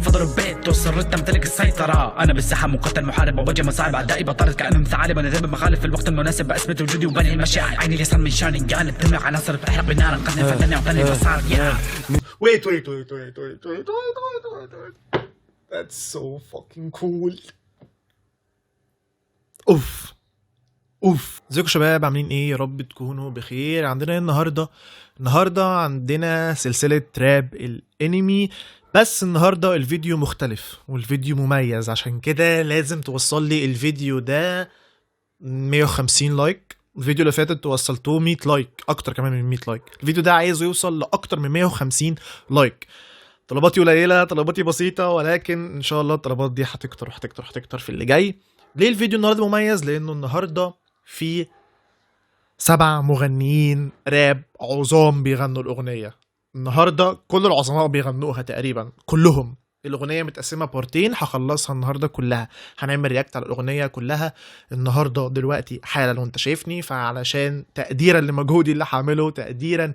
فضرب بيت وصرت تمتلك السيطرة. أنا بالساحة مقتل محارب وبواجه مصاعب أعدائي بطارد كأنهم ثعالب. أنا ذئب مخالف في الوقت المناسب بأثبت وجودي وبني المشاعر. عيني اليسار من شاني جانب تملأ عناصر بتحرق بالنار انقذني فتني وعطاني مسار. Wait. That's so fucking cool. اوف ازيكم شباب، عاملين ايه؟ يا رب تكونوا بخير. عندنا النهارده عندنا سلسلة راب الانمي، بس النهارده الفيديو مختلف والفيديو مميز، عشان كده لازم توصل لي الفيديو ده 150 لايك. الفيديو اللي فاتت وصلتوه 100 لايك، اكتر كمان من 100 لايك. الفيديو ده عايز يوصل لاكتر من 150 لايك. طلباتي قليله، طلباتي بسيطه، ولكن ان شاء الله الطلبات دي هتكتر في اللي جاي. ليه الفيديو النهارده مميز؟ لانه النهارده في 7 مغنيين راب عظام بيغنوا الاغنيه. النهارده كل العظماء بيغنوها تقريبا كلهم. الاغنيه متقسمه بارتين، هخلصها النهارده كلها، هنعمل رياكت على الاغنيه كلها النهارده دلوقتي حالا وانت شايفني. فعلشان تقديرا لمجهودي اللي هعمله، تقديرا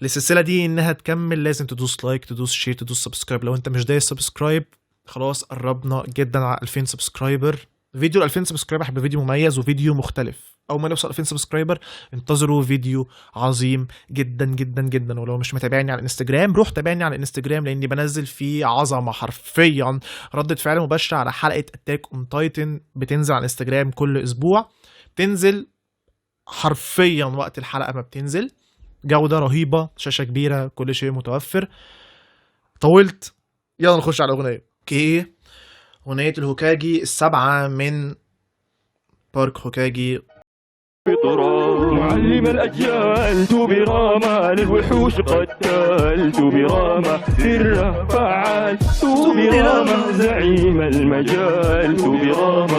للسلسله دي انها تكمل، لازم تدوس لايك، تدوس شير، تدوس سبسكرايب. لو انت مش دايس سبسكرايب خلاص قربنا جدا على 2000 سبسكرايبر. فيديو 2000 سبسكرايبر هيبقى فيديو مميز وفيديو مختلف. اول ما نوصل 2000 سبسكرايبر انتظروا فيديو عظيم جدا جدا جدا. ولو مش متابعني على الانستجرام، روح تابعني على الانستجرام، لاني بنزل فيه عظمه حرفيا. ردة فعل مباشره على حلقه اتاك اون تايتن بتنزل على الانستجرام كل اسبوع، بتنزل حرفيا وقت الحلقه ما بتنزل. جوده رهيبه، شاشه كبيره، كل شيء متوفر. طولت، يلا نخش على الاغنيه. اوكي، اغنيه الهوكاجي السبعه من بارك هوكاجي. معلم الأجيال توبيراما، للوحوش قتال توبيراما، سر فعال توبيراما، زعيم المجال توبيراما،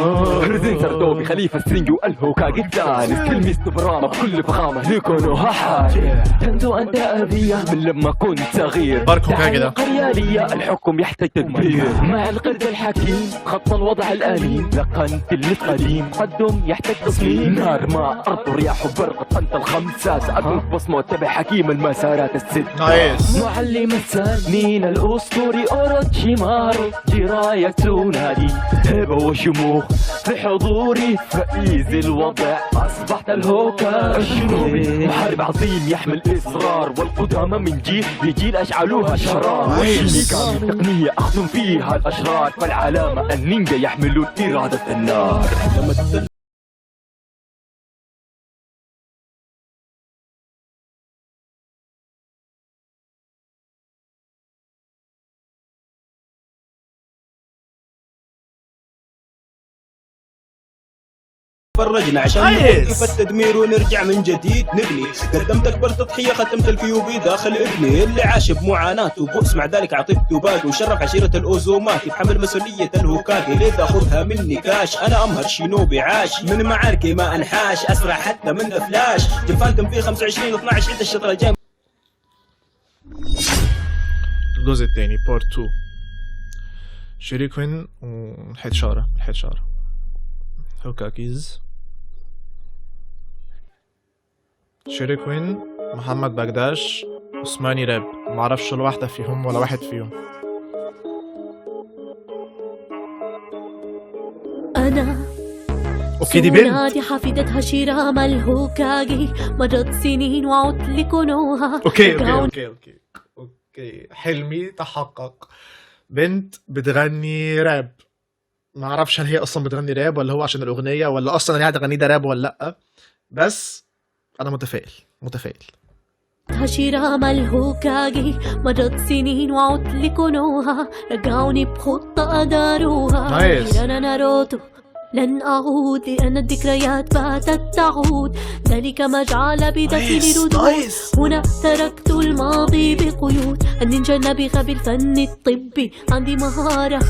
هرزين سردوبي خليفة سينجو الهوكاجي الثالث، كلمة توبيراما بكل فخامة لكونها حاجة. تنزو أنت أذية من لما كنت صغير، بارك هوكاجي ده قريالية الحكم يحتاج تدبير، مع القرد الحكيم خط الوضع الأليم، لقنت القديم قدم يحتاج تصميم، نار ماء أرض رياح وبرق أنت الخمسة، سأكون بصمة واتبع حكيم المسارات الست. نايس. معلم السنين الأسطوري أوروتشيمارو، جراية تنادي هبة وشموخ في حضوري، فإيز الوضع أصبحت الهوكا الشنوبي، محارب عظيم يحمل إصرار، والقدامى من جيل لجيل أشعلوها شرار، والشيكامي تقنية أخدم فيها الأشرار، فالعلامة النينجا يحملون إرادة النار. فرجنا عشان نوقف التدمير ونرجع من جديد نبني. قدمت اكبر تضحيه، ختمت الكيوبي داخل ابني، اللي عاش بمعاناه وبؤس، مع ذلك اعطيت باقي، وشرف عشيره الاوزومات، يتحمل مسؤوليه الهوكاجي، ليه تاخذها مني كاش؟ انا امهر شينوبي عاش من معاركي ما انحاش، اسرع حتى من ذا فلاش، جفالتم في 25 12 عيد الشطر الجاي. الجزء الثاني بارت 2. شيريكوين وحيد شارة هوكاجيز. شيريكوين، محمد بغداش، عثماني راب. معرفش ولا واحدة فيهم ولا واحد فيهم. أنا اوكي دي بنت. نادي حفيدتها شيراما الهوكاجي، مرت سنين وعدت لكونوها. اوكي حلمي تحقق. بنت بتغني راب. ما اعرفش هل هي اصلا بتغني راب ولا هو عشان الاغنيه، ولا اصلا اللي قاعده تغني ده راب ولا لا، بس انا متفائل. هشيراما الهوكاجي، مرت سنين وعدت لكونوها، رجعوني بخطة أداروها. نايس. أنا ناروتو لن أعود، لأن الذكريات باتت تعود، ذلك ما جعل بداخلي ردود. هنا تركت الماضي بقيود، النينجا النابغة بالفن الطبي، عندي مهارة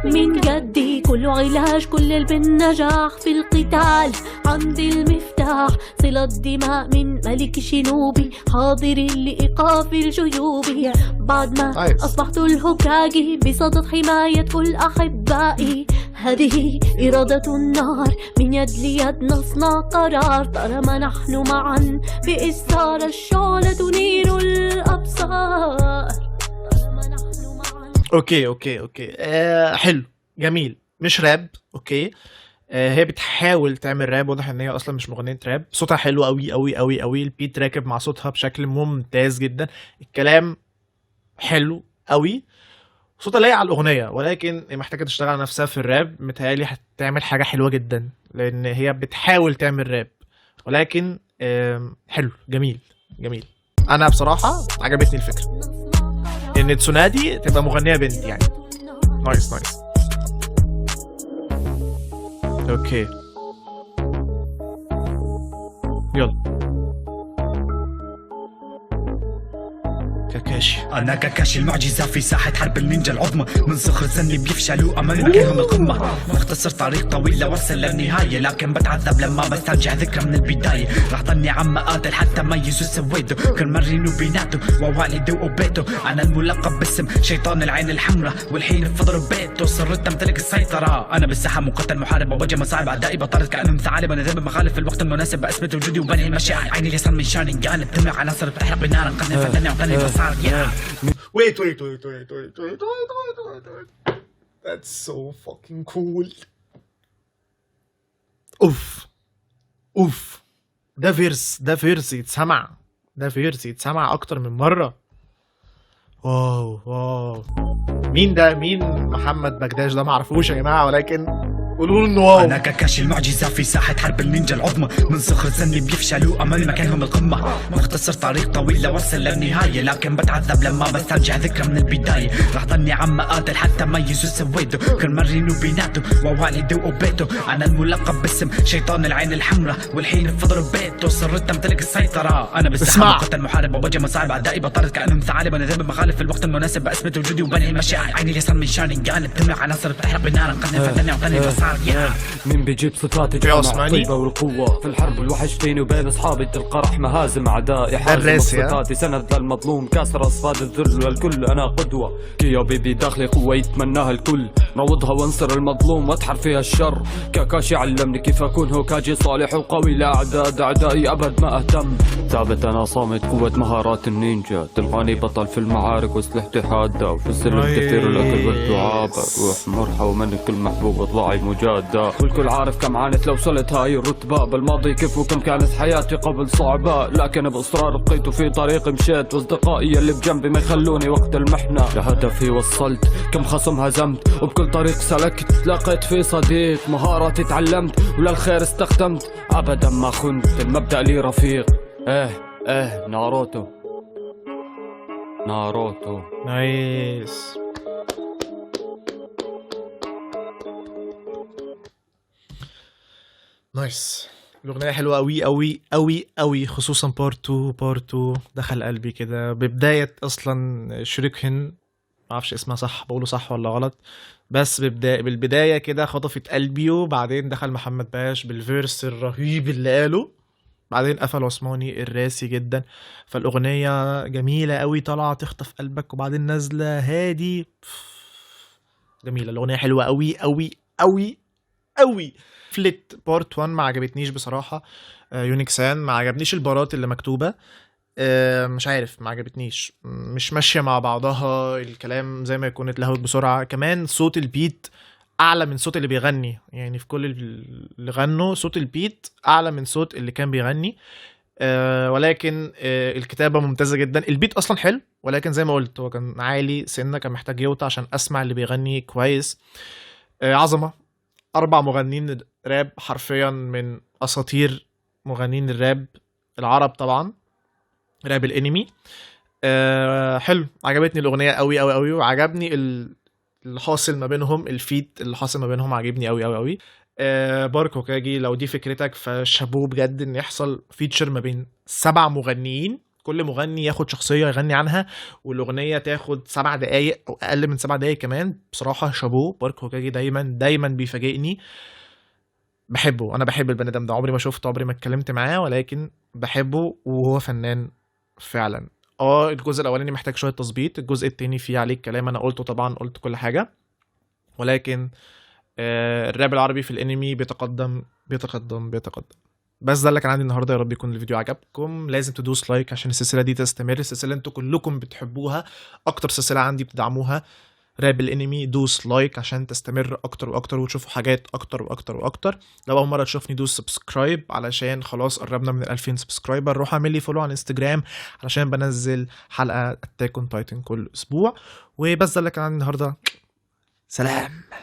من جدي، كل علاج كل بالنجاح في القتال، عندي المفتاح صلة الدماء من ملك شينوبي، حاضر لإيقاف الجيوب. بعد ما أصبحت الهوكاجي بصدد حماية كل أحبائي، هذه إرادة النار، من يد ليد نصنع قرار، طالما نحن معا بإصرار الشعلة تنير الأبصار، طالما نحن معا اوكي حلو جميل، مش راب. اوكي هي بتحاول تعمل راب، واضح ان هي اصلا مش مغنيه راب. صوتها حلو قوي قوي قوي قوي، البيت راكب مع صوتها بشكل ممتاز جدا، الكلام حلو قوي، صوتها لايق على الاغنيه، ولكن هي محتاجه تشتغل على نفسها في الراب. متهيألي هتعمل حاجه حلوه جدا، لان هي بتحاول تعمل راب، ولكن حلو جميل جميل. انا بصراحه عجبتني الفكره ان تسونادي تبقى مغنيه بنت يعني. نايس نايس. اوكي يلا كاكاشي. انا كاكاشي المعجزة في ساحة حرب النينجا العظمى، من صخر زني بيفشلوا امل مكانهم القمة. مختصر طريق طويل لوصل للنهاية، لكن بتعذب لما بسترجع ذكرى من البداية. راح ضلني عم قاتل حتى ميزوا سويته، كل مرينو بيناته ووالده وبيته. انا الملقب باسم شيطان العين الحمراء، والحين بفضل بيته صرت امتلك السيطرة. انا بالساحة مقتل محارب وبواجه مصاعب اعدائي بطارد كانهم ثعالب. انا ذنب مخالف في الوقت المناسب باثبت وجودي وبني المشاعر. عيني اليسار من شارنجان بتمع عناصر بتحرق بنار انقذني فتني وعطاني بصار. Wait. That's so fucking cool. اوف ده فيرس يتسمع اكتر من مرة. واو مين محمد بجداش ده؟ معرفوش يا جماعة، ولكن قولوا انه واو. انا كاكاشي المعجزة في ساحة حرب النينجا العظمى، من صخر زني بيفشلوا امل مكانهم القمة. مختصر طريق طويل لوصل للنهاية، لكن بتعذب لما بسترجع ذكرى من البداية. راح ضلني عم قاتل حتى ميزوا سويته، كل مرينو بيناته ووالده وبيته. انا الملقب باسم شيطان العين الحمراء، والحين بفضل بيته صرت امتلك السيطرة. انا بالساحة مقتل محارب وبواجه مصاعب اعدائي بطارد كانهم ثعالب. انا ذنب مخالف في الوقت المناسب باثبت وجودي وبني المشاعر. عيني اليسار من شارنجان بتمع عناصر بتحرق بنار انقذني فتني وعطاني بصار. مين بيجيب صفات جمع الطيبة والقوة في الحرب الوحش بيني وبين اصحابي. تلقى رحمة هازم اعدائي، حازم صفاتي سند للمظلوم، كاسر اصفاد الذل والكل. انا قدوة كيو بيبي داخلي قوة يتمناها الكل، نوضها وانصر المظلوم وادحر فيها الشر. كاكاشي علمني كيف اكون هوكاجي صالح وقوي لاعداد اعدائي ابد ما اهتم. ثابت انا صامت قوة مهارات النينجا، تلقاني بطل في المعارك واسلحتي حادة، وفي السلم كثير الاكل والدعابة. روح مرحى ومن كل محبوب اطلعي مجادة، والكل عارف كم عانت لو وصلت هاي الرتبة. بالماضي كيف وكم كانت حياتي قبل صعبة، لكن باصرار بقيت وفي طريقي مشيت، واصدقائي اللي بجنبي ما يخلوني وقت المحنة. لهدفي وصلت كم خصم هزمت، وبكل طريق سلكت لقيت في صديق. مهاراتي تعلمت وللخير استخدمت، ابدا ما خنت المبدأ لي رفيق. ناروتو نايس. الأغنية حلوة أوي خصوصا بارت 2 دخل قلبي كده ببداية أصلا شريكهن. معرفش اسمها صح، بقوله صح ولا غلط، بس بالبداية كده خطفت قلبي، وبعدين دخل محمد باش بالفيرس الرهيب اللي قاله، بعدين قفل عثماني الراسي جدا. فالأغنية جميلة أوي، طالعة تخطف قلبك وبعدين نازلة هادي. جميلة الأغنية، حلوة أوي. فلت بارت 1 ما عجبتنيش بصراحة. يونيكسان ما عجبنيش البارات اللي مكتوبة، مش عارف، ما عجبتنيش، مش ماشية مع بعضها. الكلام زي ما يكون اتلهوت بسرعة. كمان صوت البيت أعلى من صوت اللي بيغني، يعني في كل اللي غنوا صوت البيت أعلى من صوت اللي كان بيغني. ولكن الكتابة ممتازة جدا. البيت أصلا حلو، ولكن زي ما قلت هو كان عالي سنة، كان محتاج يوطى عشان أسمع اللي بيغني كويس. عظمة. 4 مغنين راب حرفيا من أساطير مغنين الراب العرب طبعا، راب الانمي. حلو، عجبتني الأغنية أوي وعجبني اللي حاصل ما بينهم، الفيت اللي حاصل ما بينهم عجبني أوي. بارك هوكاجي لو دي فكرتك فشابوه بجد ان يحصل فيتشر ما بين 7 مغنيين، كل مغني ياخد شخصية يغني عنها، والأغنية تاخد 7 دقايق أو أقل من 7 دقايق كمان. بصراحة شابوه، بارك هوكاجي دايما بيفاجئني. بحبه، أنا بحب البني آدم ده، عمري ما شفته، عمري ما اتكلمت معاه، ولكن بحبه وهو فنان فعلا. الجزء الأولاني محتاج شوية تظبيط، الجزء التاني فيه عليه الكلام أنا قلته طبعا، قلت كل حاجة، ولكن الراب العربي في الانمي بيتقدم. بس ده اللي كان عندي النهارده. يا رب يكون الفيديو عجبكم. لازم تدوس لايك عشان السلسله دي تستمر، السلسله انتوا كلكم بتحبوها، اكتر سلسله عندي بتدعموها. راب الانمي دوس لايك عشان تستمر اكتر واكتر وتشوفوا حاجات اكتر واكتر واكتر. لو اول مره تشوفني دوس سبسكرايب علشان خلاص قربنا من 2000 سبسكرايبر. روح اعمل لي فولو على انستجرام علشان بنزل حلقه اتاك اون تايتن كل اسبوع. وبس ده اللي كان عندي النهارده. سلام.